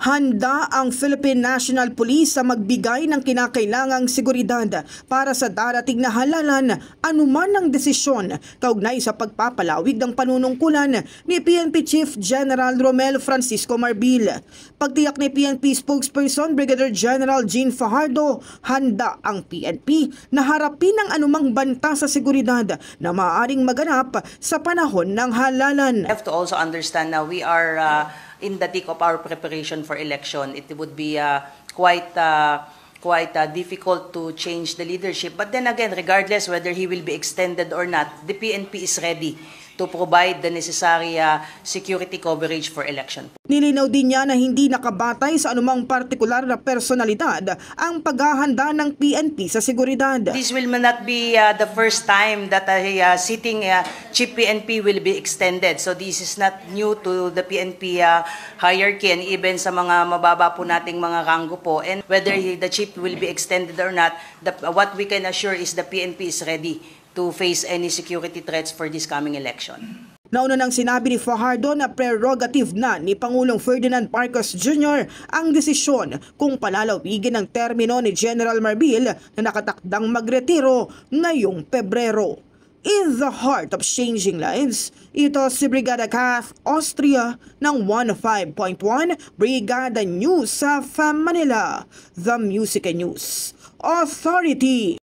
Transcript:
Handa ang Philippine National Police sa magbigay ng kinakailangang seguridad para sa darating na halalan anuman ang desisyon kaugnay sa pagpapalawig ng panunungkulan ni PNP Chief General Romel Francisco Marbil. Pagtiyak ni PNP spokesperson Brigadier General Jean Fajardo, handa ang PNP na harapin ang anumang banta sa seguridad na maaaring maganap sa panahon ng halalan. We have to also understand now we are in the thick of our preparation for election. It would be quite difficult to change the leadership. But then again, regardless whether he will be extended or not, the PNP is ready to provide the necessary security coverage for election. Nilinaw din niya na hindi nakabatay sa anumang partikular na personalidad ang paghahanda ng PNP sa seguridad. This will not be the first time that a sitting chief PNP will be extended. So this is not new to the PNP hierarchy and even sa mga mababa po nating mga ranggo po. And whether the chief will be extended or not, what we can assure is the PNP is ready to face any security threats for this coming election. Nauna nang sinabi ni Fajardo na prerogative na ni Pangulong Ferdinand Marcos Jr. ang desisyon kung palalawigin ang termino ni General Marbil na nakatakdang magretiro ngayong Pebrero. In the heart of changing lives, ito si Brigada Kath Austria ng 105.1 Brigada News sa Manila, The Music and News Authority.